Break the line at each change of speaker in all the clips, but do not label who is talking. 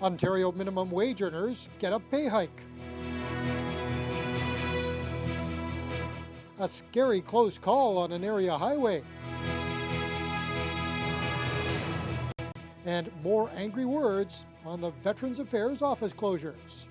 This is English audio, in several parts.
Ontario minimum wage earners get a pay hike. A scary close call on an area highway. And more angry words on the Veterans Affairs office closures.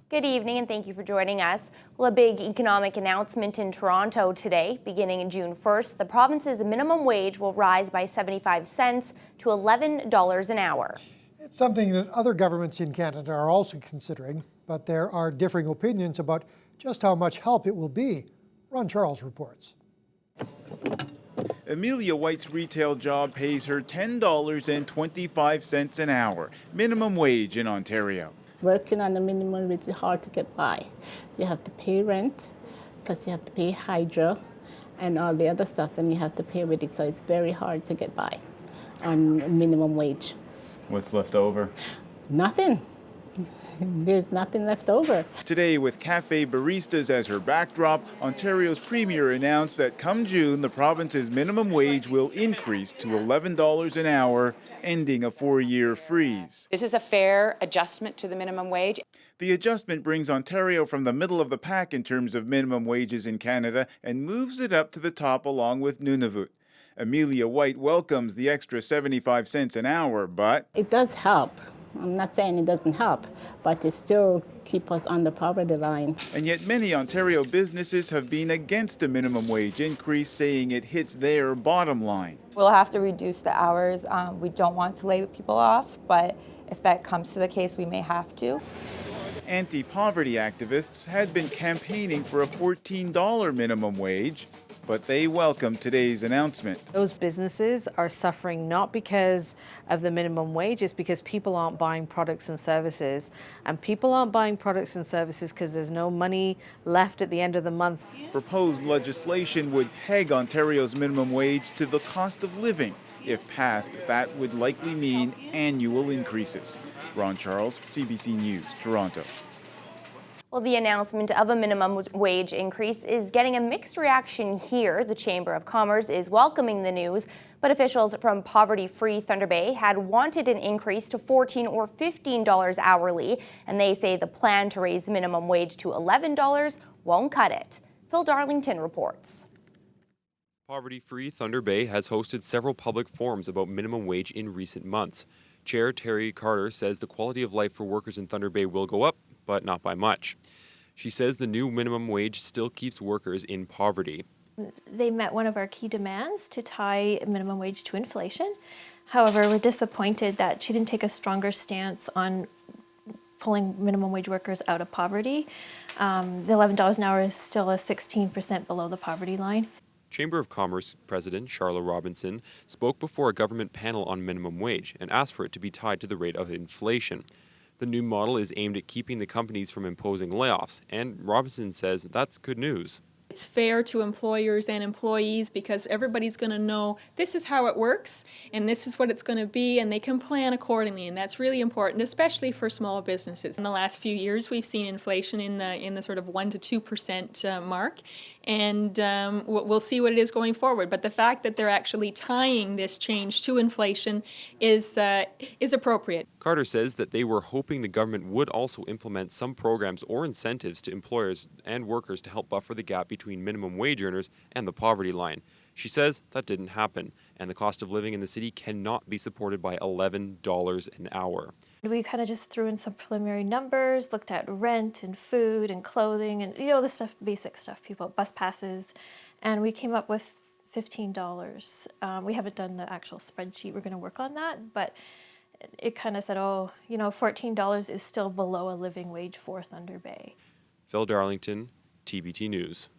Good evening and thank you for joining us. Well, a big economic announcement in Toronto today. Beginning June 1st, the province's minimum wage will rise by 75 cents to $11 an hour.
It's something that other governments in Canada are also considering, but there are differing opinions about just how much help it will be. Ron Charles reports.
Amelia White's retail job pays her $10.25 an hour, minimum wage in Ontario.
Working on the minimum wage is hard to get by. You have to pay rent, plus you have to pay hydro, and all the other stuff that you have to pay with it. So it's very hard to get by on minimum wage.
What's left over?
Nothing. There's nothing left over.
Today, with cafe baristas as her backdrop, Ontario's premier announced that come June, the province's minimum wage will increase to $11 an hour, ending a 4-year freeze.
This is a fair adjustment to the minimum wage.
The adjustment brings Ontario from the middle of the pack in terms of minimum wages in Canada and moves it up to the top along with Nunavut. Amelia White welcomes the extra 75 cents an hour, but
It does help. I'm not saying it doesn't help, but it still keeps us on the poverty line.
And yet many Ontario businesses have been against a minimum wage increase, saying it hits their bottom line.
We'll have to reduce the hours. We don't want to lay people off, but if that comes to the case, we may have to.
Anti-poverty activists had been campaigning for a $14 minimum wage, but they welcome today's announcement.
Those businesses are suffering not because of the minimum wage, it's because people aren't buying products and services. And people aren't buying products and services because there's no money left at the end of the month.
Proposed legislation would peg Ontario's minimum wage to the cost of living. If passed, that would likely mean annual increases. Ron Charles, CBC News, Toronto.
Well, the announcement of a minimum wage increase is getting a mixed reaction here. The Chamber of Commerce is welcoming the news, but officials from poverty-free Thunder Bay had wanted an increase to $14 or $15 hourly, and they say the plan to raise the minimum wage to $11 won't cut it. Phil Darlington reports.
Poverty-free Thunder Bay has hosted several public forums about minimum wage in recent months. Chair Terry Carter says the quality of life for workers in Thunder Bay will go up, but not by much. She says the new minimum wage still keeps workers in poverty.
They met one of our key demands to tie minimum wage to inflation. However, we're disappointed that she didn't take a stronger stance on pulling minimum wage workers out of poverty. The $11 an hour is still 16% below the poverty line.
Chamber of Commerce President Charlotte Robinson spoke before a government panel on minimum wage and asked for it to be tied to the rate of inflation. The new model is aimed at keeping the companies from imposing layoffs, and Robinson says that's good news.
It's fair to employers and employees because everybody's going to know this is how it works and this is what it's going to be, and they can plan accordingly, and that's really important, especially for small businesses. In the last few years, we've seen inflation in the sort of 1% to 2% mark, and we'll see what it is going forward. But the fact that they're actually tying this change to inflation is appropriate.
Carter says that they were hoping the government would also implement some programs or incentives to employers and workers to help buffer the gap between minimum wage earners and the poverty line. She says that didn't happen, and the cost of living in the city cannot be supported by $11 an hour.
We kind of just threw in some preliminary numbers, looked at rent and food and clothing and, the stuff, basic stuff, people, bus passes, and we came up with $15. We haven't done the actual spreadsheet. We're going to work on that, but it kind of said, $14 is still below a living wage for Thunder Bay.
Phil Darlington, TBT News.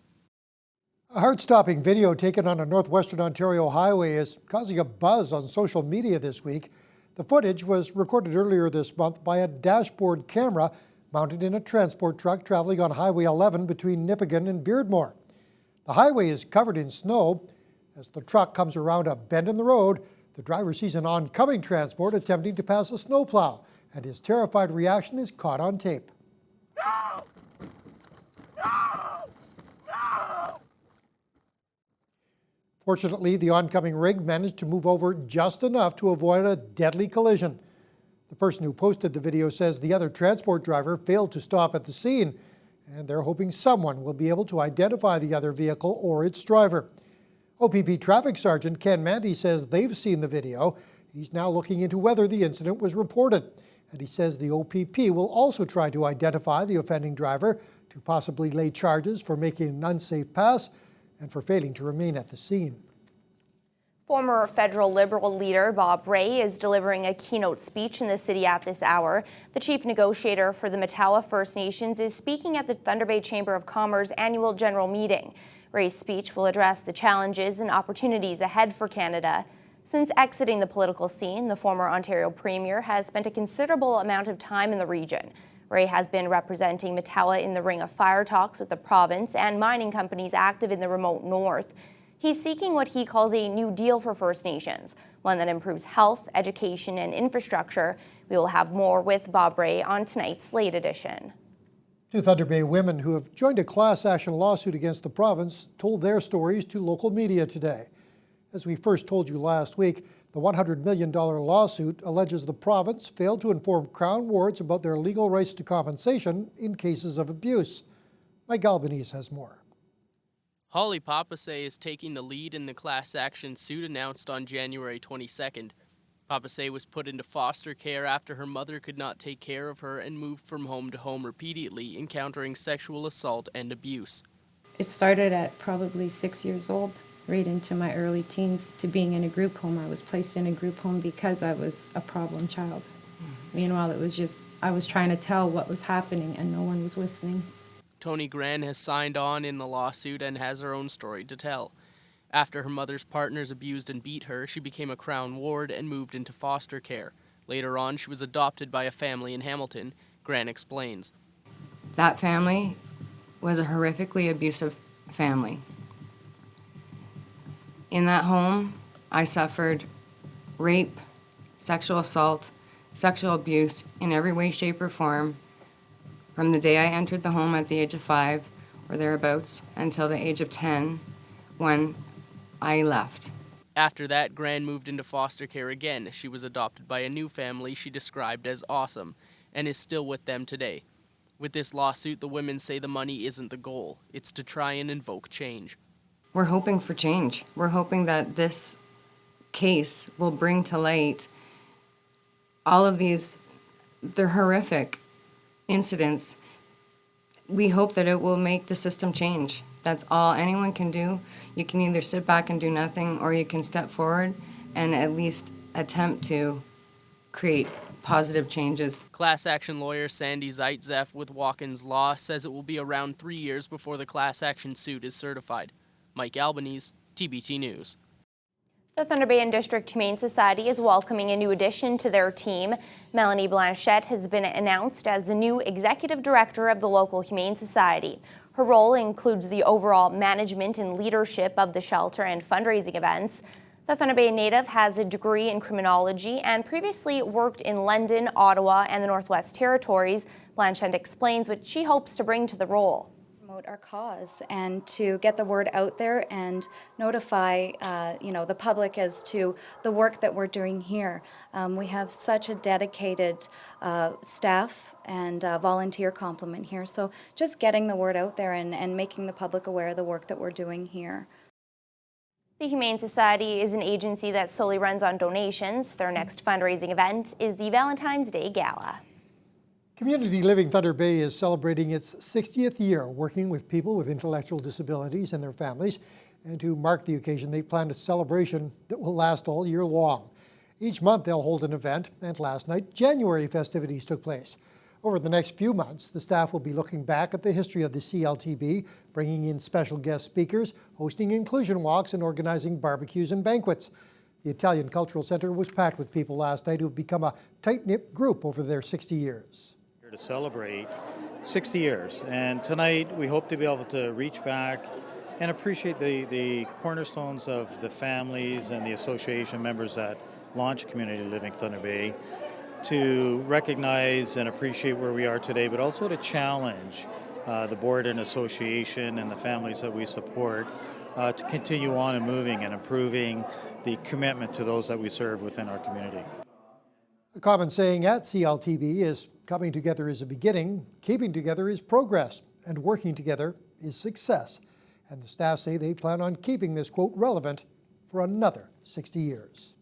A heart-stopping video taken on a northwestern Ontario highway is causing a buzz on social media this week. The footage was recorded earlier this month by a dashboard camera mounted in a transport truck traveling on Highway 11 between Nipigon and Beardmore. The highway is covered in snow. As the truck comes around a bend in the road, the driver sees an oncoming transport attempting to pass a snowplow, and his terrified reaction is caught on tape.
No! No!
Fortunately, the oncoming rig managed to move over just enough to avoid a deadly collision. The person who posted the video says the other transport driver failed to stop at the scene, and they're hoping someone will be able to identify the other vehicle or its driver. OPP Traffic Sergeant Ken Mandy says they've seen the video. He's now looking into whether the incident was reported. And he says the OPP will also try to identify the offending driver to possibly lay charges for making an unsafe pass and for failing to remain at the scene.
Former federal Liberal leader Bob Rae is delivering a keynote speech in the city at this hour. The chief negotiator for the Matawa First Nations is speaking at the Thunder Bay Chamber of Commerce annual general meeting. Rae's speech will address the challenges and opportunities ahead for Canada. Since exiting the political scene, the former Ontario Premier has spent a considerable amount of time in the region. Rae has been representing Matawa in the Ring of Fire talks with the province and mining companies active in the remote north. He's seeking what he calls a new deal for First Nations, one that improves health, education, and infrastructure. We will have more with Bob Rae on tonight's Late Edition.
Two Thunder Bay women who have joined a class action lawsuit against the province told their stories to local media today. As we first told you last week, the $100 million lawsuit alleges the province failed to inform Crown wards about their legal rights to compensation in cases of abuse. Mike Albanese has more.
Holly Papassay is taking the lead in the class action suit announced on January 22nd. Papassay was put into foster care after her mother could not take care of her and moved from home to home repeatedly, encountering sexual assault and abuse.
It started at probably 6 years old, right into my early teens, to being in a group home. I was placed in a group home because I was a problem child. Meanwhile, it was just, I was trying to tell what was happening and no one was listening.
Toni Gran has signed on in the lawsuit and has her own story to tell. After her mother's partners abused and beat her, she became a Crown ward and moved into foster care. Later on, she was adopted by a family in Hamilton. Gran explains.
That family was a horrifically abusive family. In that home, I suffered rape, sexual assault, sexual abuse in every way, shape, or form from the day I entered the home at the age of 5 or thereabouts until the age of 10 when I left.
After that, Gran moved into foster care again. She was adopted by a new family she described as awesome and is still with them today. With this lawsuit, the women say the money isn't the goal. It's to try and invoke change.
We're hoping for change. We're hoping that this case will bring to light all of these, they're horrific incidents. We hope that it will make the system change. That's all anyone can do. You can either sit back and do nothing, or you can step forward and at least attempt to create positive changes.
Class action lawyer Sandy Zaitzeff with Watkins Law says it will be around 3 years before the class action suit is certified. Mike Albanese, TBT News.
The Thunder Bay and District Humane Society is welcoming a new addition to their team. Melanie Blanchette has been announced as the new executive director of the local Humane Society. Her role includes the overall management and leadership of the shelter and fundraising events. The Thunder Bay native has a degree in criminology and previously worked in London, Ottawa, and the Northwest Territories. Blanchette explains what she hopes to bring to the role.
Promote our cause and to get the word out there and notify the public as to the work that we're doing here. We have such a dedicated staff and volunteer complement here, so just getting the word out there and making the public aware of the work that we're doing here.
The Humane Society is an agency that solely runs on donations. Their next fundraising event is the Valentine's Day Gala.
Community Living Thunder Bay is celebrating its 60th year working with people with intellectual disabilities and their families. And to mark the occasion, they plan a celebration that will last all year long. Each month they'll hold an event, and last night, January festivities took place. Over the next few months, the staff will be looking back at the history of the CLTB, bringing in special guest speakers, hosting inclusion walks, and organizing barbecues and banquets. The Italian Cultural Center was packed with people last night who have become a tight-knit group over their 60 years.
To celebrate 60 years, and tonight we hope to be able to reach back and appreciate the cornerstones of the families and the association members that launched Community Living Thunder Bay, to recognize and appreciate where we are today, but also to challenge the board and association and the families that we support to continue on and moving and improving the commitment to those that we serve within our community.
A common saying at CLTV is coming together is a beginning, keeping together is progress, and working together is success. And the staff say they plan on keeping this quote relevant for another 60 years.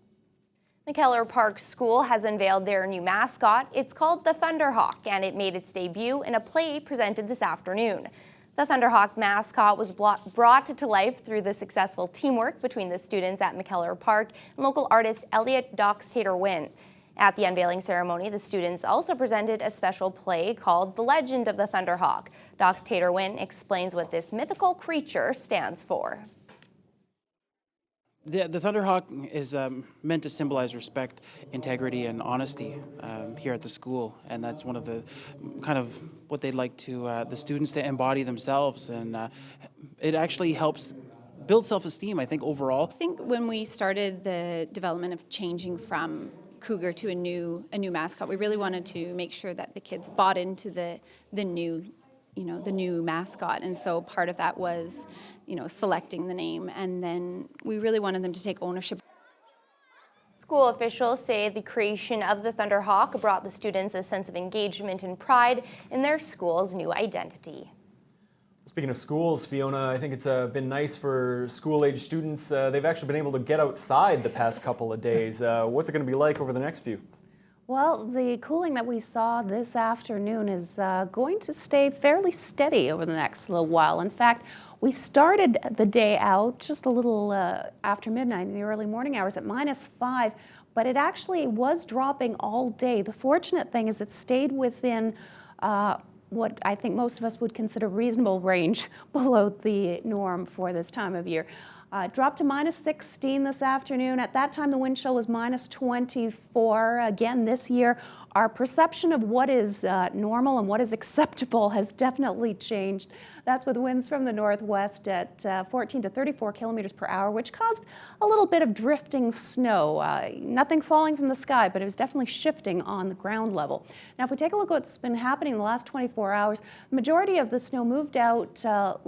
The Keller Park School has unveiled their new mascot. It's called the Thunderhawk, and it made its debut in a play presented this afternoon. The Thunderhawk mascot was brought to life through the successful teamwork between the students at McKellar Park and local artist Elliot Dox Tater-Wynn. At the unveiling ceremony, the students also presented a special play called The Legend of the Thunderhawk. Dox Tater-Wynn explains what this mythical creature stands for.
The Thunderhawk is meant to symbolize respect, integrity, and honesty here at the school, and that's one of the kind of what they'd like to the students to embody themselves, and it actually helps build self-esteem, I think, overall.
I think when we started the development of changing from Cougar to a new mascot, we really wanted to make sure that the kids bought into the new mascot, and so part of that was selecting the name, and then we really wanted them to take ownership.
School officials say the creation of the Thunderhawk brought the students a sense of engagement and pride in their school's new identity.
Speaking of schools, Fiona, I think it's been nice for school-age students. They've actually been able to get outside the past couple of days. What's it going to be like over the next few?
Well, the cooling that we saw this afternoon is going to stay fairly steady over the next little while. In fact, we started the day out just a little after midnight in the early morning hours at -5, but it actually was dropping all day. The fortunate thing is it stayed within what I think most of us would consider reasonable range below the norm for this time of year. Dropped to -16 this afternoon. At that time, the wind chill was -24. Again, this year, our perception of what is normal and what is acceptable has definitely changed. That's with winds from the northwest at 14 to 34 kilometers per hour, which caused a little bit of drifting snow. Nothing falling from the sky, but it was definitely shifting on the ground level. Now, if we take a look at what's been happening in the last 24 hours, the majority of the snow moved out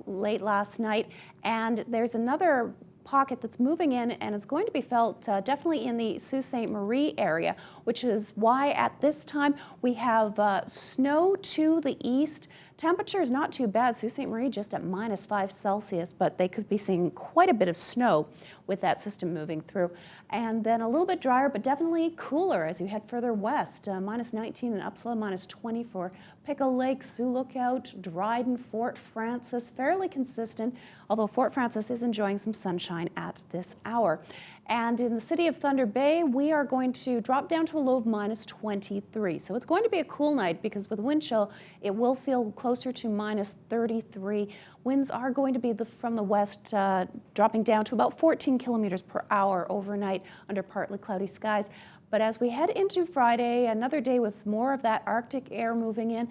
late last night, and there's another pocket that's moving in, and it's going to be felt definitely in the Sault Ste. Marie area, which is why at this time we have snow to the east. Temperature is not too bad. Sault Ste. Marie just at -5 Celsius, but they could be seeing quite a bit of snow with that system moving through. And then a little bit drier, but definitely cooler as you head further west. -19 in Upsala, -20 for Pickle Lake, Sioux Lookout, Dryden, Fort Frances, fairly consistent, although Fort Frances is enjoying some sunshine at this hour. And in the city of Thunder Bay, we are going to drop down to a low of -23. So it's going to be a cool night because with wind chill, it will feel closer to -33. Winds are going to be from the west, dropping down to about 14 kilometers per hour overnight under partly cloudy skies. But as we head into Friday, another day with more of that Arctic air moving in,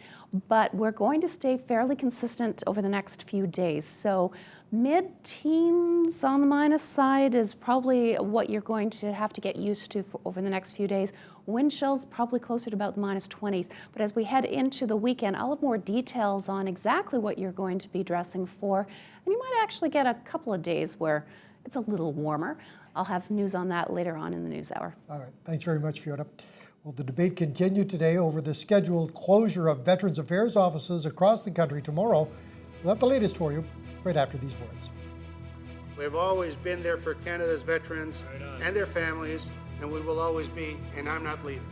but we're going to stay fairly consistent over the next few days. So mid-teens on the minus side is probably what you're going to have to get used to over the next few days. Wind chills probably closer to about the -20s. But as we head into the weekend, I'll have more details on exactly what you're going to be dressing for. And you might actually get a couple of days where it's a little warmer. I'll have news on that later on in the news hour.
All right. Thanks very much, Fiona. Well, the debate continued today over the scheduled closure of Veterans Affairs offices across the country tomorrow. We'll have the latest for you right after these words.
We've always been there for Canada's veterans and their families, and we will always be, and I'm not leaving.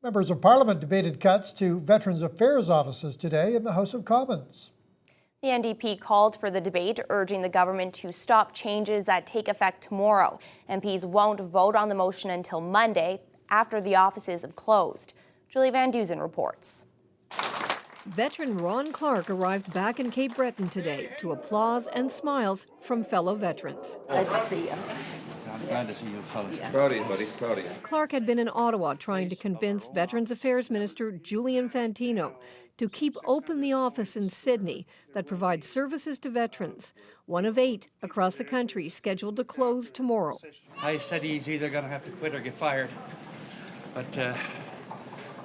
Members of Parliament debated cuts to Veterans Affairs offices today in the House of Commons.
The NDP called for the debate, urging the government to stop changes that take effect tomorrow. MPs won't vote on the motion until Monday, after the offices have closed. Julie Van Dusen reports.
Veteran Ron Clark arrived back in Cape Breton today to applause and smiles from fellow veterans.
Glad to see you.
I'm glad to see you fellas.
Yeah.
Proud of you, buddy. Proud of you.
Clark had been in Ottawa trying to convince Veterans Affairs Minister Julian Fantino to keep open the office in Sydney that provides services to veterans, one of 8 across the country scheduled to close tomorrow.
I said he's either going to have to quit or get fired, but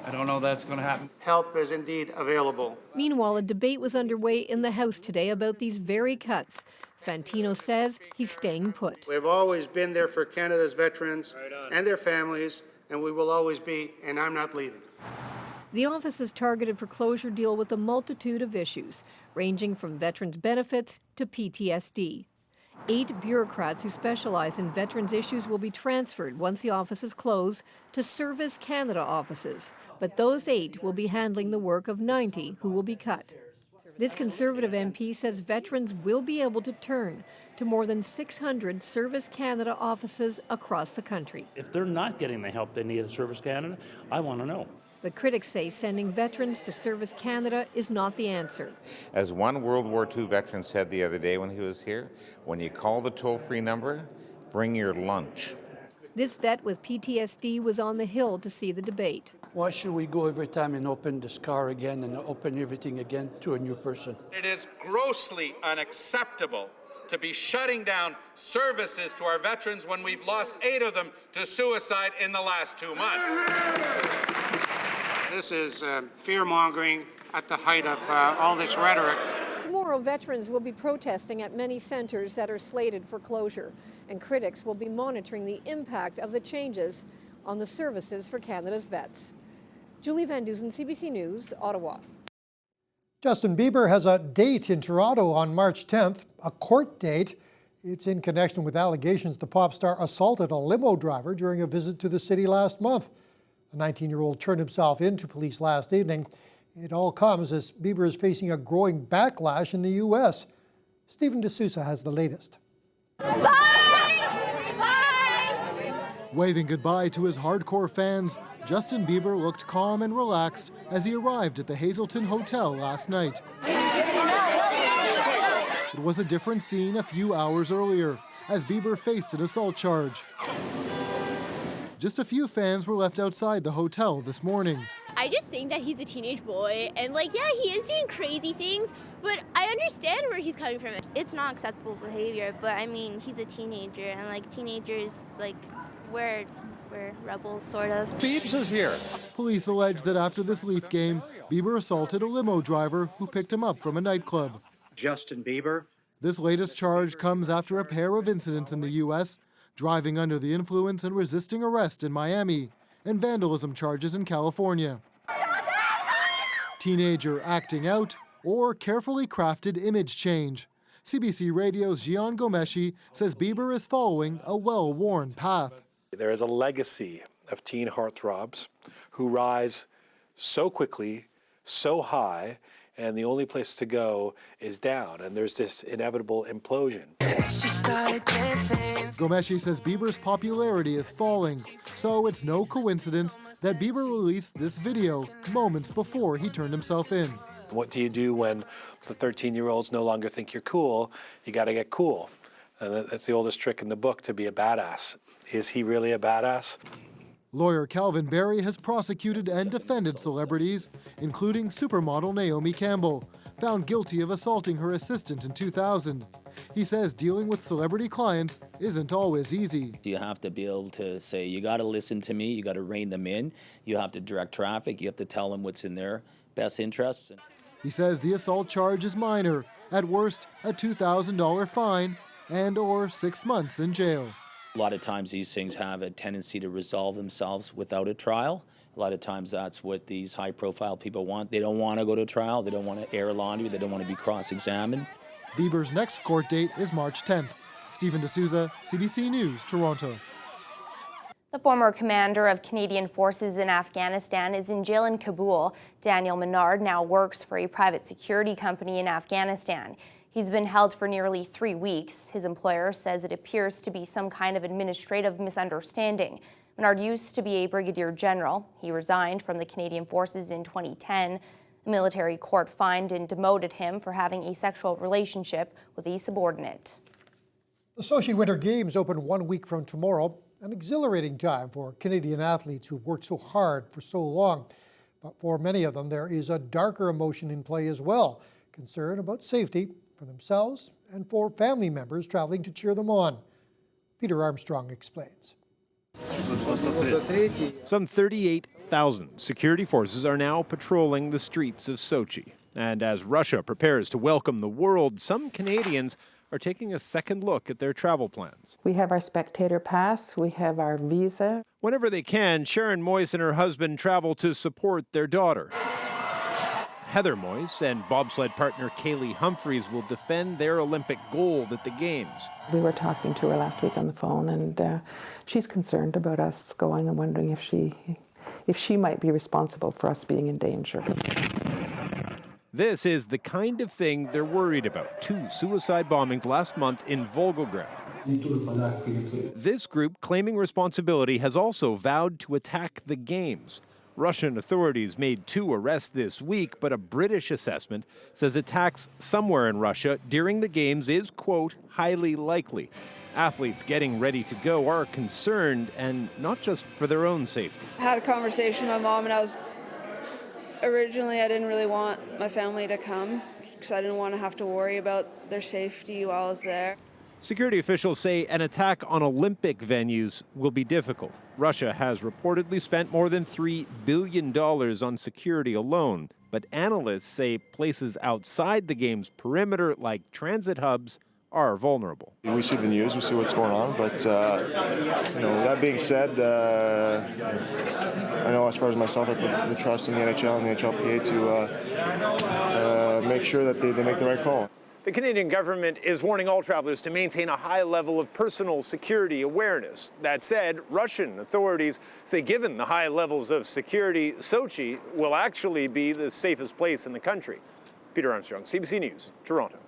I don't know that's going to happen.
Help is indeed available.
Meanwhile, a debate was underway in the House today about these very cuts. Fantino says he's staying put.
We've always been there for Canada's veterans and their families, and we will always be, and I'm not leaving.
The office's targeted for closure deal with a multitude of issues, ranging from veterans' benefits to PTSD. 8 bureaucrats who specialize in veterans' issues will be transferred once the offices close to Service Canada offices, but those 8 will be handling the work of 90 who will be cut. This Conservative MP says veterans will be able to turn to more than 600 Service Canada offices across the country.
If they're not getting the help they need at Service Canada, I want to know.
But critics say sending veterans to Service Canada is not the answer.
As one World War II veteran said the other day when he was here, when you call the toll-free number, bring your lunch.
This vet with PTSD was on the Hill to see the debate.
Why should we go every time and open this car again and open everything again to a new person?
It is grossly unacceptable to be shutting down services to our veterans when we've lost 8 of them to suicide in the last 2 months.
This is fear-mongering at the height of all this rhetoric.
Tomorrow, veterans will be protesting at many centres that are slated for closure, and critics will be monitoring the impact of the changes on the services for Canada's vets. Julie Van Dusen, CBC News, Ottawa.
Justin Bieber has a date in Toronto on March 10th, a court date. It's in connection with allegations the pop star assaulted a limo driver during a visit to the city last month. The 19-year-old turned himself in to police last evening. It all comes as Bieber is facing a growing backlash in the U.S. Stephen D'Souza has the latest.
Waving goodbye to his hardcore fans, Justin Bieber looked calm and relaxed as he arrived at the Hazelton Hotel last night. It was a different scene a few hours earlier as Bieber faced an assault charge. Just a few fans were left outside the hotel this morning.
I just think that he's a teenage boy, and yeah, he is doing crazy things, but I understand where he's coming from.
It's not acceptable behavior, but I mean, he's a teenager, and teenagers, we're rebels, sort of.
Biebs is here. Police allege that after this Leaf game, Bieber assaulted a limo driver who picked him up from a nightclub.
Justin Bieber.
This latest charge comes after a pair of incidents in the U.S., driving under the influence and resisting arrest in Miami, and vandalism charges in California. Teenager acting out or carefully crafted image change. CBC Radio's Gian Gomeshi says Bieber is following a well-worn path.
There is a legacy of teen heartthrobs who rise so quickly, so high, and the only place to go is down, and there's this inevitable implosion.
Gomeshi says Bieber's popularity is falling, so it's no coincidence that Bieber released this video moments before he turned himself in.
What do you do when the 13-year-olds no longer think you're cool? You got to get cool. And that's the oldest trick in the book, to be a badass. Is he really a badass?
Lawyer Calvin Barry has prosecuted and defended celebrities, including supermodel Naomi Campbell, found guilty of assaulting her assistant in 2000. He says dealing with celebrity clients isn't always easy.
You have to be able to say, you got to listen to me, you got to rein them in, you have to direct traffic, you have to tell them what's in their best interests.
He says the assault charge is minor, at worst a $2,000 fine and or 6 months in jail.
A lot of times these things have a tendency to resolve themselves without a trial. A lot of times that's what these high-profile people want. They don't want to go to trial. They don't want to air laundry. They don't want to be cross-examined.
Bieber's next court date is March 10th. Stephen D'Souza, CBC News, Toronto.
The former commander of Canadian forces in Afghanistan is in jail in Kabul. Daniel Menard now works for a private security company in Afghanistan. He's been held for nearly 3 weeks. His employer says it appears to be some kind of administrative misunderstanding. Menard used to be a brigadier general. He resigned from the Canadian forces in 2010. A military court fined and demoted him for having a sexual relationship with a subordinate.
The Sochi Winter Games open 1 week from tomorrow. An exhilarating time for Canadian athletes who've worked so hard for so long. But for many of them, there is a darker emotion in play as well. Concern about safety for themselves and for family members traveling to cheer them on. Peter Armstrong explains.
Some 38,000 security forces are now patrolling the streets of Sochi. And as Russia prepares to welcome the world, some Canadians are taking a second look at their travel plans.
We have our spectator pass, we have our visa.
Whenever they can, Sharon Moyes and her husband travel to support their daughter. Heather Moyes and bobsled partner Kaylee Humphreys will defend their Olympic gold at the Games.
We were talking to her last week on the phone, and she's concerned about us going and wondering if she might be responsible for us being in danger.
This is the kind of thing they're worried about. 2 suicide bombings last month in Volgograd. This group claiming responsibility has also vowed to attack the Games. Russian authorities made 2 arrests this week, but a British assessment says attacks somewhere in Russia during the Games is, quote, highly likely. Athletes getting ready to go are concerned, and not just for their own safety.
I had a conversation with my mom, and originally I didn't really want my family to come because I didn't want to have to worry about their safety while I was there.
Security officials say an attack on Olympic venues will be difficult. Russia has reportedly spent more than $3 billion on security alone, but analysts say places outside the game's perimeter, like transit hubs, are vulnerable.
We see the news, we see what's going on, but that being said, I know as far as myself, I put the trust in the NHL and the NHLPA to make sure that they make the right call.
The Canadian government is warning all travelers to maintain a high level of personal security awareness. That said, Russian authorities say given the high levels of security, Sochi will actually be the safest place in the country. Peter Armstrong, CBC News, Toronto.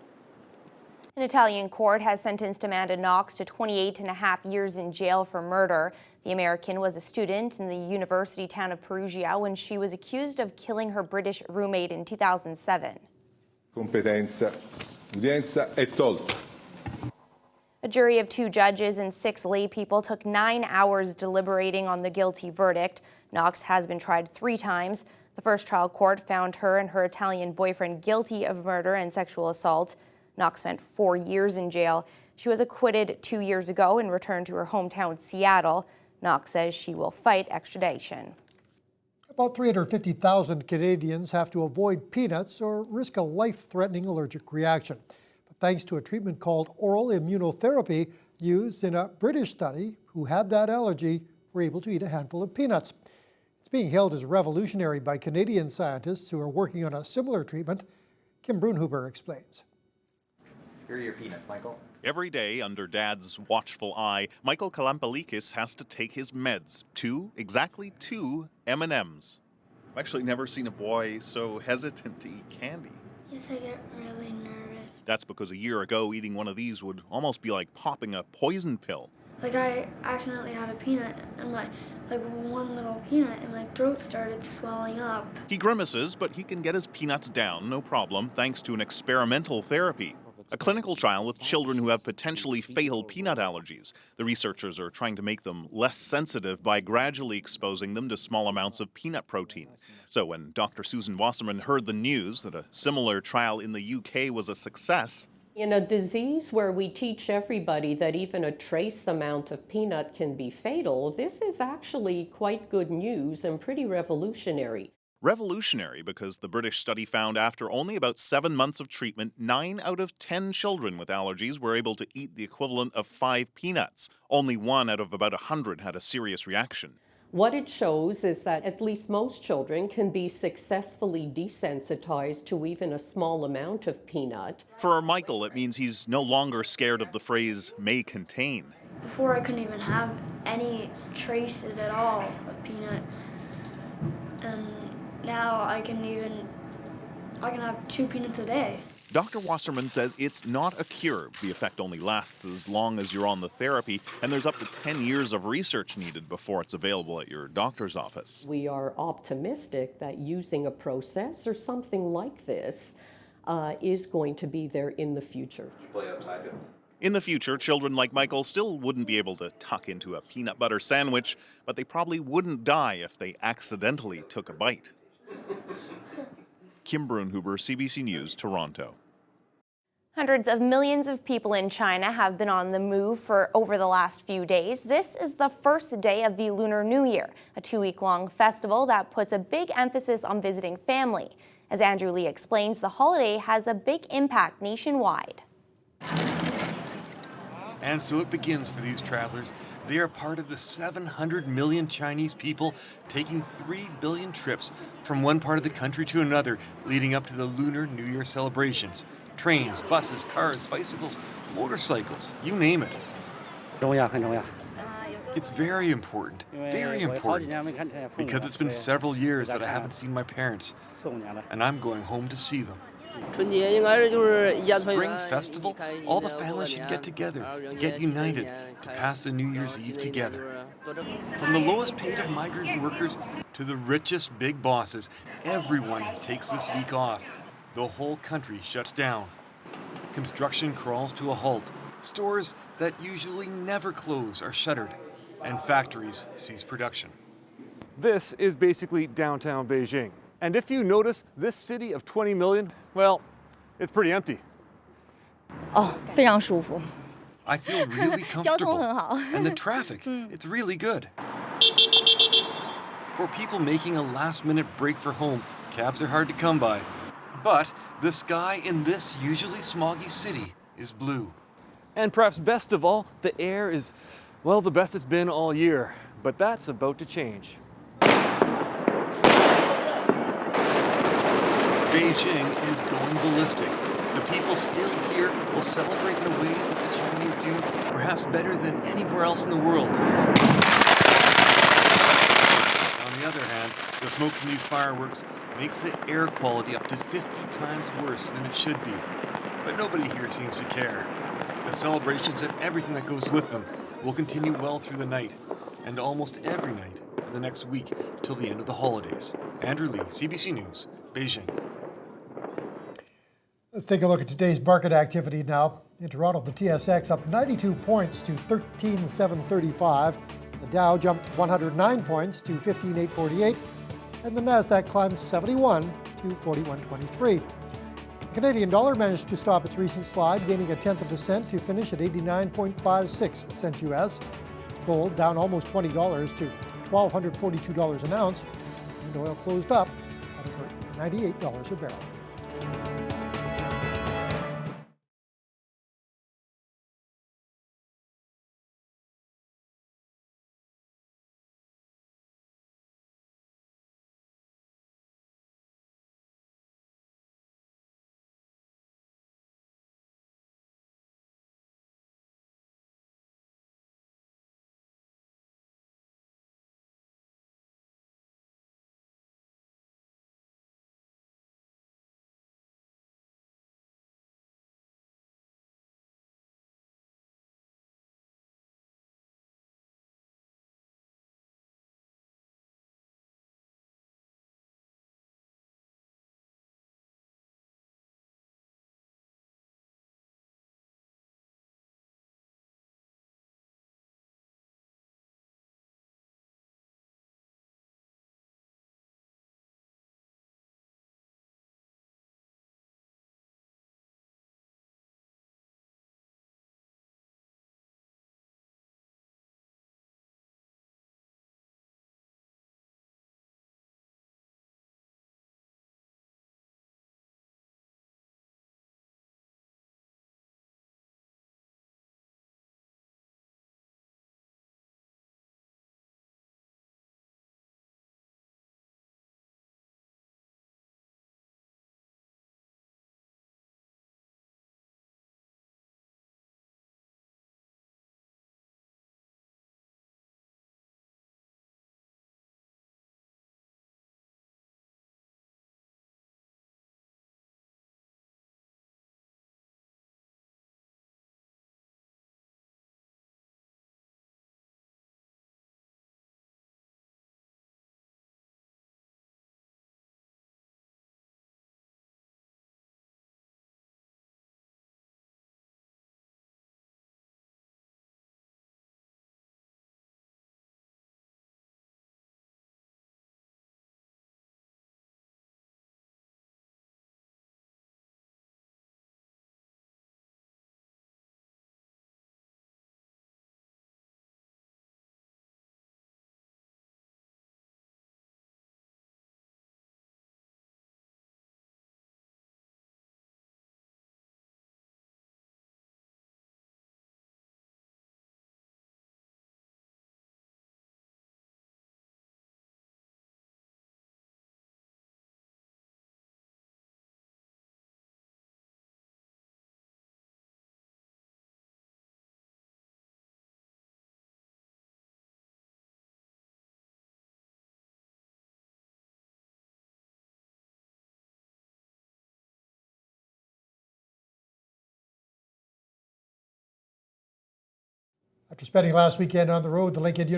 An Italian court has sentenced Amanda Knox to 28.5 years in jail for murder. The American was a student in the university town of Perugia when she was accused of killing her British roommate in 2007.
Competenza, udienza è tolta.
A jury of 2 judges and 6 lay people took 9 hours deliberating on the guilty verdict. Knox has been tried 3 times. The first trial court found her and her Italian boyfriend guilty of murder and sexual assault. Knox spent 4 years in jail. She was acquitted 2 years ago and returned to her hometown, Seattle. Knox says she will fight extradition.
About 350,000 Canadians have to avoid peanuts or risk a life-threatening allergic reaction. But thanks to a treatment called oral immunotherapy used in a British study, who had that allergy were able to eat a handful of peanuts. It's being hailed as revolutionary by Canadian scientists who are working on a similar treatment. Kim Brunhuber explains.
Here are your peanuts, Michael.
Every day, under Dad's watchful eye, Michael Kalampalikis has to take his meds. Exactly two M&Ms. I've actually never seen a boy so hesitant to eat candy.
Yes, I get really nervous.
That's because a year ago, eating one of these would almost be like popping a poison pill.
Like, I accidentally had a peanut, and one little peanut, and my throat started swelling up.
He grimaces, but he can get his peanuts down, no problem, thanks to an experimental therapy. A clinical trial with children who have potentially fatal peanut allergies. The researchers are trying to make them less sensitive by gradually exposing them to small amounts of peanut protein. So when Dr. Susan Wasserman heard the news that a similar trial in the UK was a success,
in a disease where we teach everybody that even a trace amount of peanut can be fatal, this is actually quite good news and pretty revolutionary.
Revolutionary because the British study found after only about 7 months of treatment, 9 out of 10 children with allergies were able to eat the equivalent of 5 peanuts. Only 1 out of about 100 had a serious reaction.
What it shows is that at least most children can be successfully desensitized to even a small amount of peanut.
For Michael, it means he's no longer scared of the phrase may contain.
Before I couldn't even have any traces at all of peanut, and now I can have 2 peanuts a day.
Dr. Wasserman says it's not a cure. The effect only lasts as long as you're on the therapy, and there's up to 10 years of research needed before it's available at your doctor's office.
We are optimistic that using a process or something like this is going to be there in the future.
In the future, children like Michael still wouldn't be able to tuck into a peanut butter sandwich, but they probably wouldn't die if they accidentally took a bite. Kim Brunhuber, CBC News, Toronto.
Hundreds of millions of people in China have been on the move for over the last few days. This is the first day of the Lunar New Year, a 2-week-long festival that puts a big emphasis on visiting family. As Andrew Lee explains, the holiday has a big impact nationwide.
And so it begins for these travelers. They are part of the 700 million Chinese people taking 3 billion trips from one part of the country to another, leading up to the Lunar New Year celebrations. Trains, buses, cars, bicycles, motorcycles, you name it. It's very important, because it's been several years that I haven't seen my parents, and I'm going home to see them. Spring Festival, all the families should get together, get united, to pass the New Year's Eve together. From the lowest paid of migrant workers to the richest big bosses, everyone takes this week off. The whole country shuts down. Construction crawls to a halt. Stores that usually never close are shuttered, and factories cease production.
This is basically downtown Beijing. And if you notice, this city of 20 million, well, it's pretty empty.
非常舒服. I feel really comfortable. And the traffic, it's really good. For people making a last-minute break for home, cabs are hard to come by. But the sky in this usually smoggy city is blue.
And perhaps best of all, the air is, well, the best it's been all year. But that's about to change.
Beijing is going ballistic. The people still here will celebrate in a way that the Chinese do, perhaps better than anywhere else in the world. On the other hand, the smoke from these fireworks makes the air quality up to 50 times worse than it should be. But nobody here seems to care. The celebrations and everything that goes with them will continue well through the night, and almost every night for the next week till the end of the holidays. Andrew Lee, CBC News, Beijing.
Let's take a look at today's market activity now. In Toronto, the TSX up 92 points to 13,735. The Dow jumped 109 points to 15,848. And the Nasdaq climbed 71 to 41.23. The Canadian dollar managed to stop its recent slide, gaining a tenth of a cent to finish at 89.56 cents US. Gold down almost $20 to $1,242 an ounce. And oil closed up at over $98 a barrel. After spending last weekend on the road, the Lakehead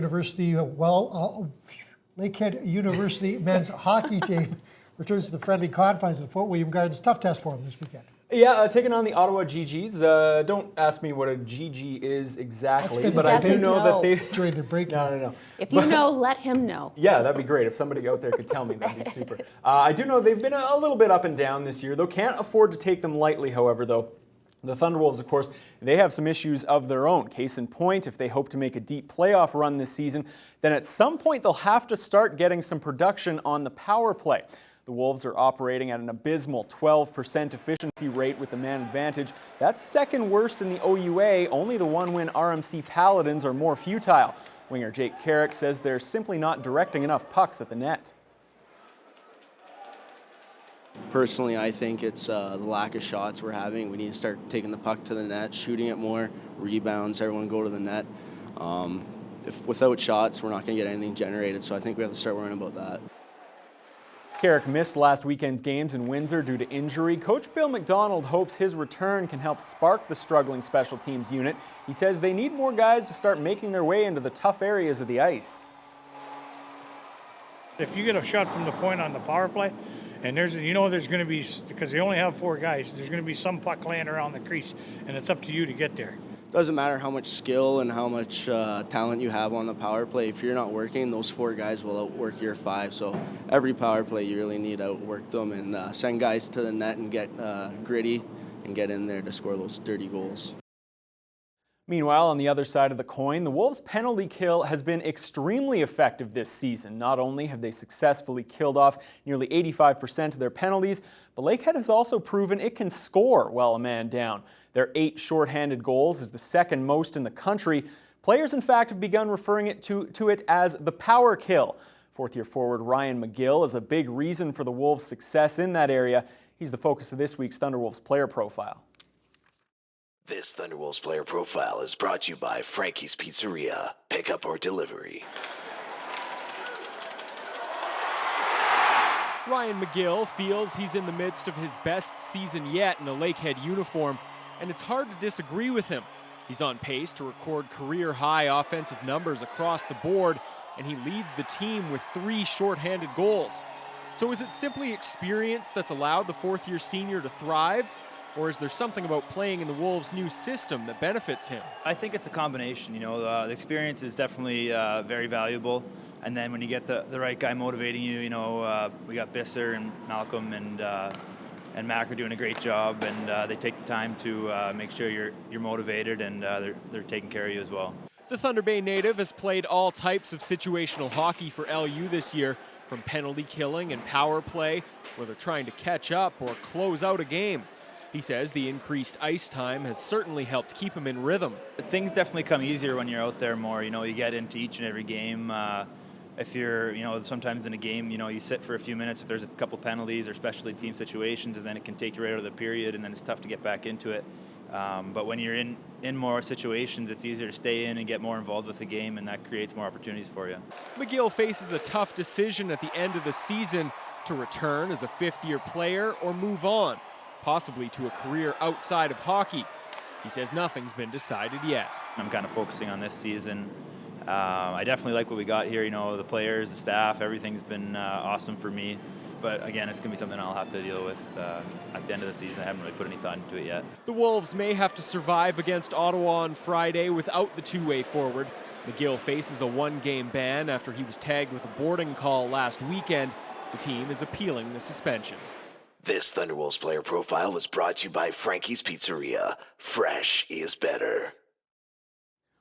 University men's hockey team returns to the friendly confines of the Fort William Gardens. Tough test for them this weekend.
Yeah, taking on the Ottawa GGs. Don't ask me what a GG is exactly, but I do know that they
during the break.
No.
If you know, let him know.
Yeah, that'd be great. If somebody out there could tell me, that'd be super. I do know they've been a little bit up and down this year, though. Can't afford to take them lightly, however, though. The Thunderwolves, of course, they have some issues of their own. Case in point, if they hope to make a deep playoff run this season, then at some point they'll have to start getting some production on the power play. The Wolves are operating at an abysmal 12% efficiency rate with the man advantage. That's second worst in the OUA. Only the one-win RMC Paladins are more futile. Winger Jake Carrick says they're simply not directing enough pucks at the net.
Personally, I think it's the lack of shots we're having. We need to start taking the puck to the net, shooting it more, rebounds, everyone go to the net. If without shots, we're not going to get anything generated, so I think we have to start worrying about that.
Carrick missed last weekend's games in Windsor due to injury. Coach Bill McDonald hopes his return can help spark the struggling special teams unit. He says they need more guys to start making their way into the tough areas of the ice.
If you get a shot from the point on the power play, and there's going to be, because they only have 4 guys, there's going to be some puck laying around the crease, and it's up to you to get there.
Doesn't matter how much skill and how much talent you have on the power play. If you're not working, those 4 guys will outwork your 5. So every power play, you really need to outwork them and send guys to the net and get gritty and get in there to score those dirty goals.
Meanwhile, on the other side of the coin, the Wolves' penalty kill has been extremely effective this season. Not only have they successfully killed off nearly 85% of their penalties, but Lakehead has also proven it can score while a man down. Their 8 shorthanded goals is the second most in the country. Players, in fact, have begun referring to it as the power kill. Fourth-year forward Ryan McGill is a big reason for the Wolves' success in that area. He's the focus of this week's Thunderwolves player profile.
This Thunderwolves player profile is brought to you by Frankie's Pizzeria, pickup or delivery.
Ryan McGill feels he's in the midst of his best season yet in a Lakehead uniform, and it's hard to disagree with him. He's on pace to record career-high offensive numbers across the board, and he leads the team with 3 shorthanded goals. So is it simply experience that's allowed the fourth-year senior to thrive? Or is there something about playing in the Wolves' new system that benefits him?
I think it's a combination. The experience is definitely very valuable. And then when you get the right guy motivating you, we got Bisser and Malcolm and Mac are doing a great job, and they take the time to make sure you're motivated, and they're taking care of you as well.
The Thunder Bay native has played all types of situational hockey for LU this year, from penalty killing and power play, where they're trying to catch up or close out a game. He says the increased ice time has certainly helped keep him in rhythm.
Things definitely come easier when you're out there more. You get into each and every game. If you're, sometimes in a game, you sit for a few minutes if there's a couple penalties or specialty team situations, and then it can take you right out of the period, and then it's tough to get back into it. But when you're in more situations, it's easier to stay in and get more involved with the game, and that creates more opportunities for you.
McGill faces a tough decision at the end of the season to return as a fifth-year player or move on, possibly to a career outside of hockey. He says nothing's been decided yet.
I'm kind of focusing on this season. I definitely like what we got here. The players, the staff, everything's been awesome for me. But again, it's going to be something I'll have to deal with at the end of the season. I haven't really put any thought into it yet.
The Wolves may have to survive against Ottawa on Friday without the two-way forward. McGill faces a 1-game ban after he was tagged with a boarding call last weekend. The team is appealing the suspension.
This Thunderwolves player profile was brought to you by Frankie's Pizzeria. Fresh is better.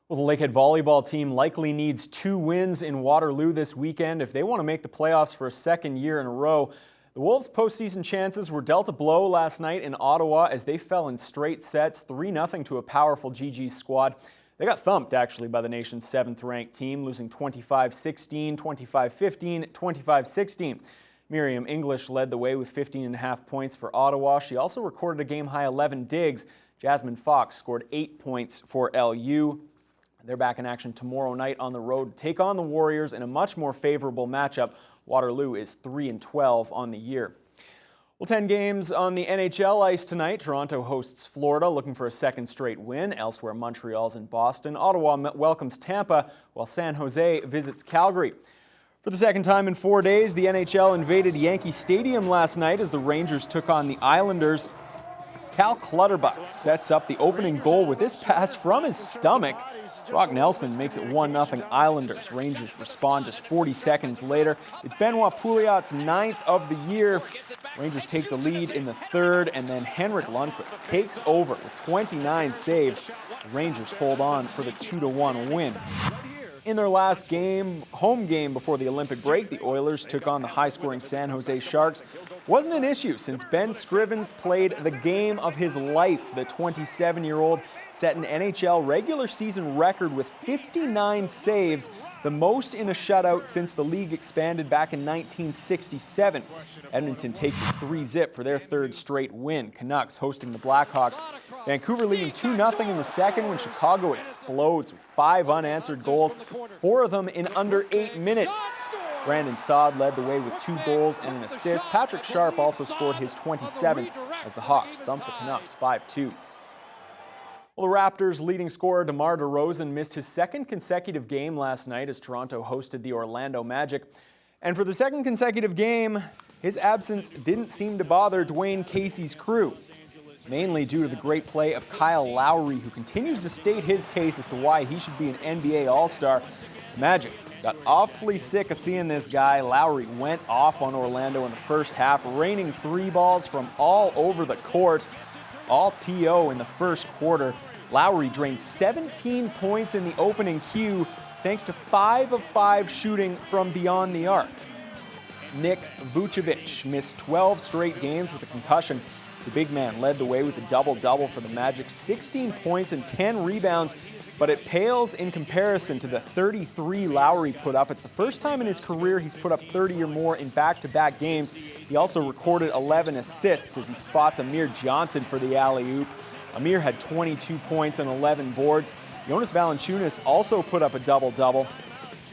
Well, the Lakehead volleyball team likely needs 2 wins in Waterloo this weekend if they want to make the playoffs for a second year in a row. The Wolves' postseason chances were dealt a blow last night in Ottawa as they fell in straight sets, 3-0 to a powerful GG squad. They got thumped, actually, by the nation's 7th-ranked team, losing 25-16, 25-15, 25-16. Miriam English led the way with 15.5 points for Ottawa. She also recorded a game-high 11 digs. Jasmine Fox scored 8 points for LU. They're back in action tomorrow night on the road to take on the Warriors in a much more favorable matchup. Waterloo is 3-12 on the year. Well, Well, 10 games on the NHL ice tonight. Toronto hosts Florida, looking for a second straight win. Elsewhere, Montreal's in Boston. Ottawa welcomes Tampa, while San Jose visits Calgary. For the second time in 4 days, the NHL invaded Yankee Stadium last night as the Rangers took on the Islanders. Cal Clutterbuck sets up the opening goal with this pass from his stomach. Brock Nelson makes it 1-0 Islanders. Rangers respond just 40 seconds later. It's Benoit Pouliot's 9th of the year. Rangers take the lead in the third, and then Henrik Lundqvist takes over with 29 saves. The Rangers hold on for the 2-1 win. In their last game, home game before the Olympic break, the Oilers took on the high-scoring San Jose Sharks. Wasn't an issue since Ben Scrivens played the game of his life. The 27-year-old set an NHL regular season record with 59 saves, the most in a shutout since the league expanded back in 1967. Edmonton takes a 3-0 for their third straight win. Canucks hosting the Blackhawks. Vancouver leading 2-0 in the second when Chicago explodes with 5 unanswered goals, 4 of them in under 8 minutes. Brandon Saad led the way with 2 goals and an assist. Patrick Sharp also scored his 27th as the Hawks thumped the Canucks 5-2. Well, the Raptors' leading scorer DeMar DeRozan missed his second consecutive game last night as Toronto hosted the Orlando Magic. And for the second consecutive game, his absence didn't seem to bother Dwayne Casey's crew, mainly due to the great play of Kyle Lowry, who continues to state his case as to why he should be an NBA All-Star. The Magic got awfully sick of seeing this guy. Lowry went off on Orlando in the first half, raining 3 balls from all over the court. All TO in the first quarter. Lowry drained 17 points in the opening cue thanks to 5 of 5 shooting from beyond the arc. Nick Vucevic missed 12 straight games with a concussion. The big man led the way with a double-double for the Magic, 16 points and 10 rebounds, but it pales in comparison to the 33 Lowry put up. It's the first time in his career he's put up 30 or more in back-to-back games. He also recorded 11 assists as he spots Amir Johnson for the alley-oop. Amir had 22 points and 11 boards. Jonas Valanciunas also put up a double-double,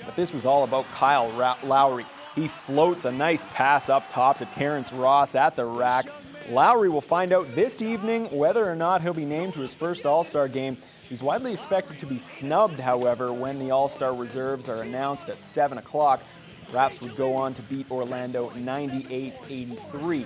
but this was all about Kyle Lowry. He floats a nice pass up top to Terrence Ross at the rack. Lowry will find out this evening whether or not he'll be named to his first All-Star game. He's widely expected to be snubbed, however, when the All-Star reserves are announced at 7 o'clock. Raps would go on to beat Orlando 98-83.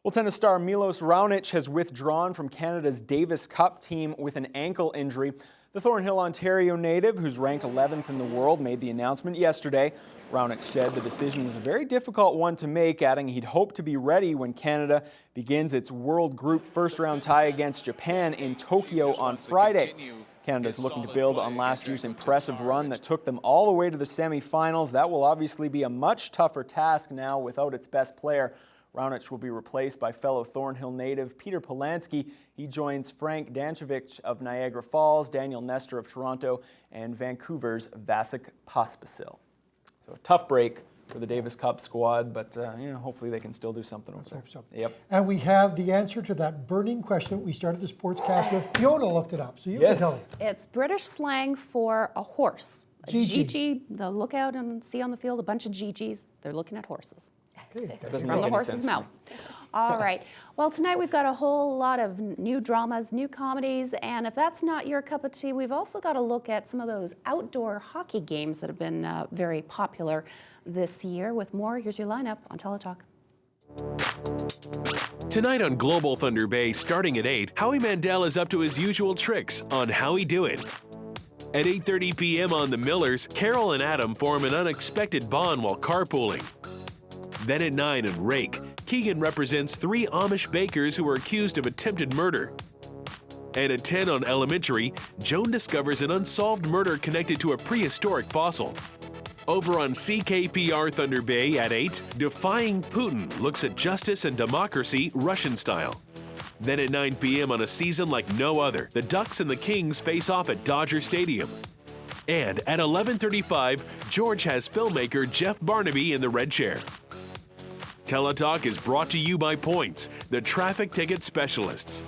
Well, tennis star Milos Raonic has withdrawn from Canada's Davis Cup team with an ankle injury. The Thornhill, Ontario native, who's ranked 11th in the world, made the announcement yesterday. Raonic said the decision was a very difficult one to make, adding he'd hope to be ready when Canada begins its World Group first-round tie against Japan in Tokyo on Friday. Canada's looking to build on last year's impressive run that took them all the way to the semifinals. That will obviously be a much tougher task now without its best player. Raonic will be replaced by fellow Thornhill native Peter Polansky. He joins Frank Danchevich of Niagara Falls, Daniel Nestor of Toronto, and Vancouver's Vasek Pospisil. So a tough break for the Davis Cup squad, but hopefully they can still do something with it.
So.
Yep.
And we have the answer to that burning question that we started the sportscast with. Fiona looked it up, so you can tell me.
It's British slang for a horse. A Gigi. They'll look out and see on the field a bunch of Gigis. They're looking at horses.
Okay.
From the horse's mouth. All right. Well, tonight we've got a whole lot of new dramas, new comedies, and if that's not your cup of tea, we've also got to look at some of those outdoor hockey games that have been very popular this year. With more, here's your lineup on Teletalk.
Tonight on Global Thunder Bay, starting at 8, Howie Mandel is up to his usual tricks on How He Do It. At 8:30 p.m. on The Millers, Carol and Adam form an unexpected bond while carpooling. Then at 9 on Rake, Keegan represents 3 Amish bakers who were accused of attempted murder. And at 10 on Elementary, Joan discovers an unsolved murder connected to a prehistoric fossil. Over on CKPR Thunder Bay at 8, Defying Putin looks at justice and democracy Russian style. Then at 9 p.m. on A Season Like No Other, the Ducks and the Kings face off at Dodger Stadium. And at 11:35, George has filmmaker Jeff Barnaby in the red chair. Teletalk is brought to you by Points, the traffic ticket specialists.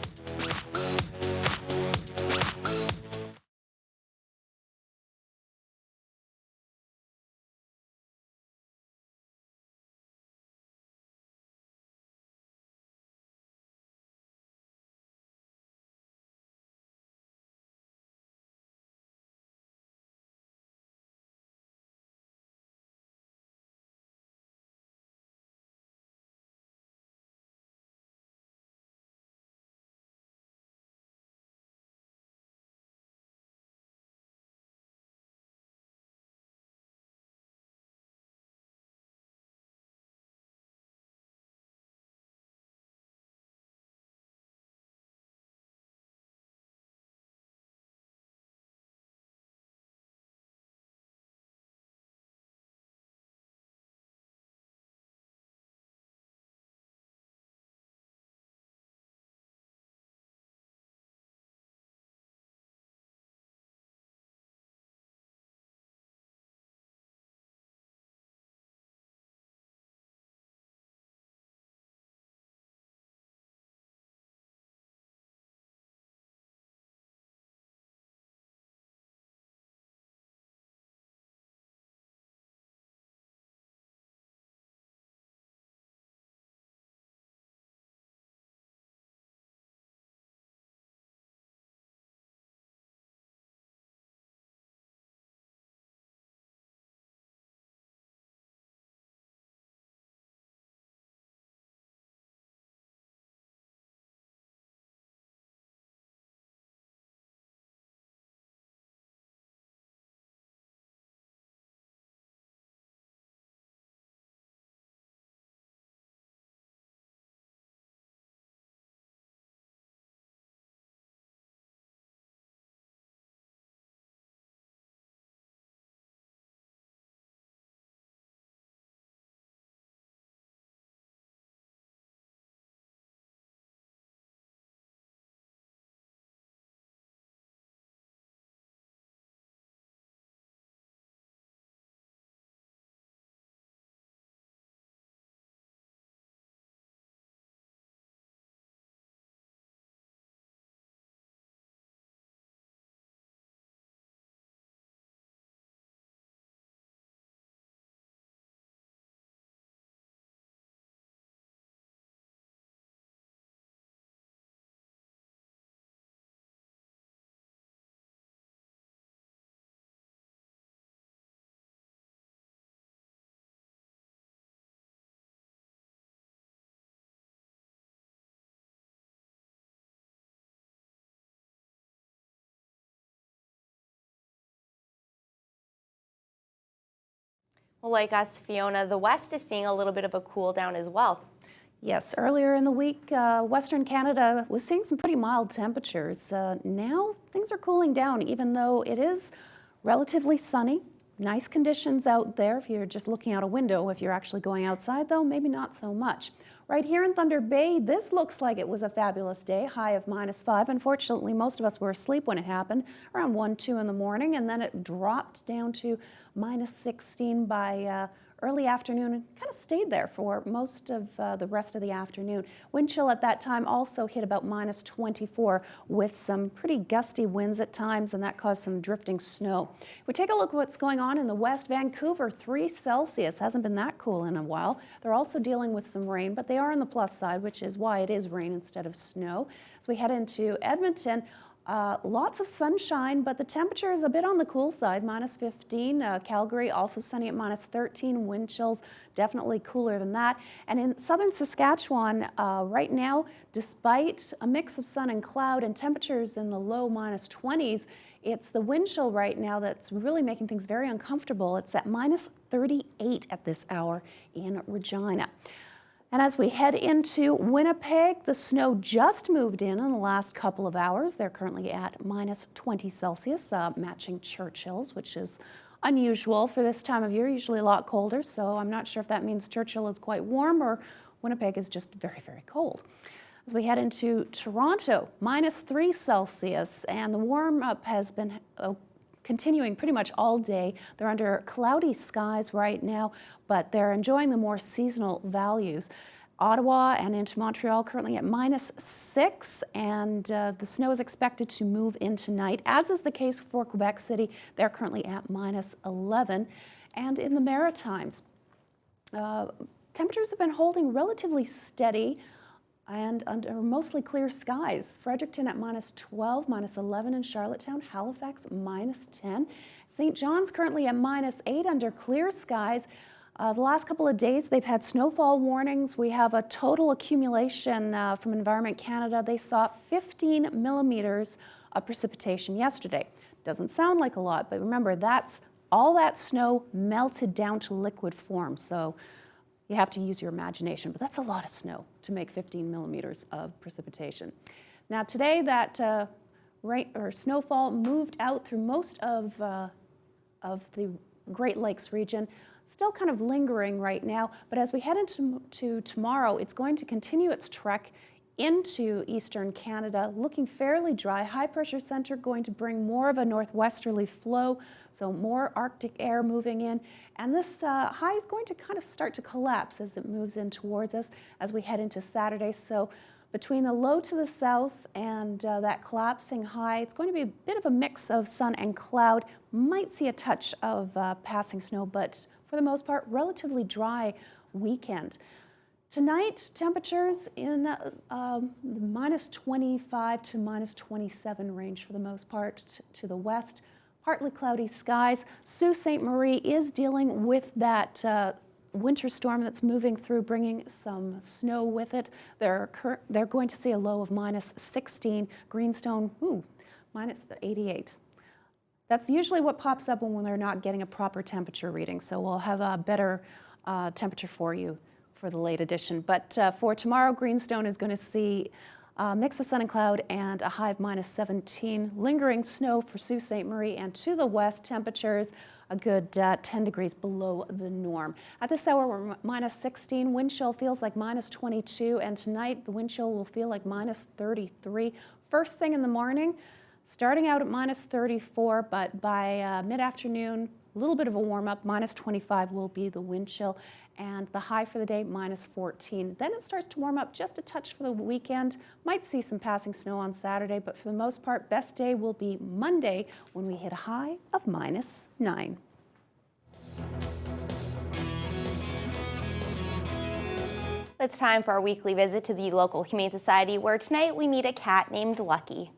Well, like us, Fiona, the West is seeing a little bit of a cool down as well.
Yes, earlier in the week, Western Canada was seeing some pretty mild temperatures. Now things are cooling down, even though it is relatively sunny. Nice conditions out there if you're just looking out a window. If you're actually going outside, though, maybe not so much. Right here in Thunder Bay, this looks like it was a fabulous day, high of -5. Unfortunately, most of us were asleep when it happened, around 1, 2 in the morning, and then it dropped down to -16 by early afternoon and kind of stayed there for most of the rest of the afternoon. Wind chill at that time also hit about -24 with some pretty gusty winds at times, and that caused some drifting snow. If we take a look at what's going on in the west, Vancouver, 3 Celsius. Hasn't been that cool in a while. They're also dealing with some rain, but they are on the plus side, which is why it is rain instead of snow. As we head into Edmonton, lots of sunshine, but the temperature is a bit on the cool side, -15. Calgary also sunny at -13. Wind chills definitely cooler than that. And in southern Saskatchewan, right now, despite a mix of sun and cloud and temperatures in the low -20s, it's the wind chill right now that's really making things very uncomfortable. It's at -38 at this hour in Regina. And as we head into Winnipeg, the snow just moved in the last couple of hours. They're currently at -20 Celsius, matching Churchill's, which is unusual for this time of year, usually a lot colder. So I'm not sure if that means Churchill is quite warm or Winnipeg is just very, very cold. As we head into Toronto, -3 Celsius, and the warm-up has been continuing pretty much all day. They're under cloudy skies right now, but they're enjoying the more seasonal values. Ottawa and into Montreal currently at -6, and the snow is expected to move in tonight, as is the case for Quebec City. They're currently at -11. And in the Maritimes, temperatures have been holding relatively steady and under mostly clear skies. Fredericton at -12, -11 in Charlottetown, Halifax -10. St. John's currently at -8 under clear skies. The last couple of days, they've had snowfall warnings. We have a total accumulation from Environment Canada. They saw 15 millimeters of precipitation yesterday. Doesn't sound like a lot, but remember, that's all that snow melted down to liquid form. So you have to use your imagination, but that's a lot of snow to make 15 millimeters of precipitation. Now today, that rain or snowfall moved out through most of the Great Lakes region. Still kind of lingering right now, but as we head into tomorrow, it's going to continue its trek into eastern Canada, looking fairly dry. High pressure center going to bring more of a northwesterly flow, so more Arctic air moving in. And this high is going to kind of start to collapse as it moves in towards us as we head into Saturday. So between the low to the south and that collapsing high, it's going to be a bit of a mix of sun and cloud. Might see a touch of passing snow, but for the most part, relatively dry weekend. Tonight, temperatures in the -25 to -27 range for the most part to the west. Partly cloudy skies. Sault Ste. Marie is dealing with that winter storm that's moving through, bringing some snow with it. They're going to see a low of -16. Greenstone, -88. That's usually what pops up when they're not getting a proper temperature reading. So we'll have a better temperature for you for the late edition. But for tomorrow, Greenstone is going to see a mix of sun and cloud and a high of -17. Lingering snow for Sault Ste. Marie, and to the west, temperatures a good 10 degrees below the norm. At this hour, we're -16. Wind chill feels like -22, and tonight the wind chill will feel like -33. First thing in the morning, starting out at -34, but by mid-afternoon, a little bit of a warm-up. -25 will be the wind chill, and the high for the day, -14. Then it starts to warm up just a touch for the weekend. Might see some passing snow on Saturday, but for the most part, best day will be Monday when we hit a high of -9.
It's time for our weekly visit to the local Humane Society, where tonight we meet a cat named Lucky.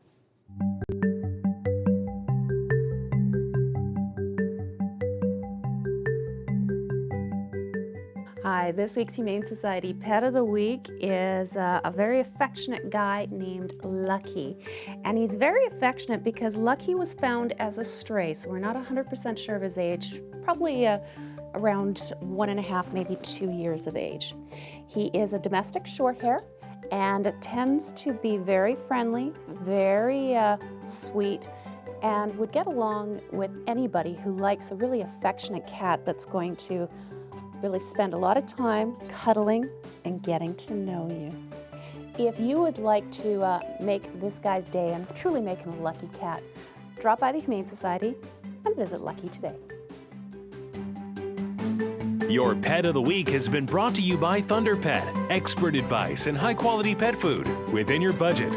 Hi, this week's Humane Society Pet of the Week is a very affectionate guy named Lucky. And he's very affectionate because Lucky was found as a stray, so we're not 100% sure of his age, probably
around 1.5, maybe 2 years of age. He is a domestic shorthair and tends to be very friendly, very sweet, and would get along with anybody who likes a really affectionate cat that's going to really spend a lot of time cuddling and getting to know you. If you would like to make this guy's day and truly make him a lucky cat, drop by the Humane Society and visit Lucky today.
Your Pet of the Week has been brought to you by Thunder Pet. Expert advice and high-quality pet food within your budget.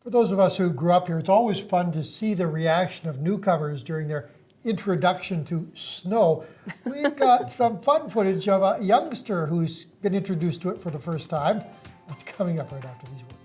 For those of us who grew up here, it's always fun to see the reaction of newcomers during their introduction to snow. We've got some fun footage of a youngster who's been introduced to it for the first time. That's coming up right after these words.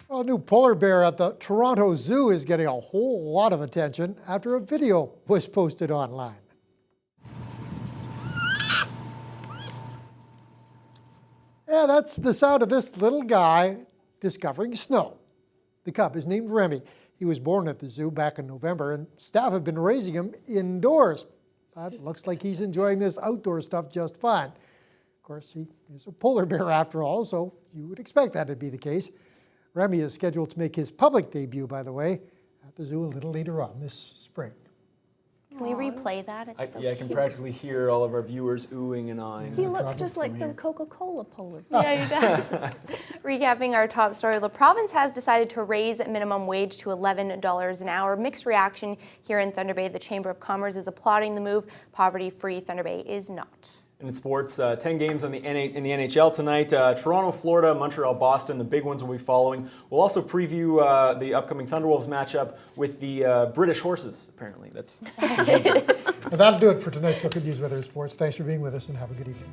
Well, a new polar bear at the Toronto Zoo is getting a whole lot of attention after a video was posted online. Yeah, that's the sound of this little guy discovering snow. The cub is named Remy. He was born at the zoo back in November, and staff have been raising him indoors. But it looks like he's enjoying this outdoor stuff just fine. Of course, he is a polar bear after all, so you would expect that to be the case. Remy is scheduled to make his public debut, by the way, at the zoo a little later on this spring.
Can we replay that? It's so
I can
cute.
practically hear all of our viewers oohing and eyeing.
He looks just like the Coca-Cola polar.
Yeah, he does. Recapping our top story, the province has decided to raise minimum wage to $11 an hour. Mixed reaction here in Thunder Bay. The Chamber of Commerce is applauding the move. Poverty-free Thunder Bay is not.
In sports, 10 games in the NHL tonight. Toronto, Florida, Montreal, Boston, the big ones will be following. We'll also preview the upcoming Thunderwolves matchup with the British horses, apparently. That's
Well, that'll do it for tonight's Look at News, Weather, and Sports. Thanks for being with us and have a good evening.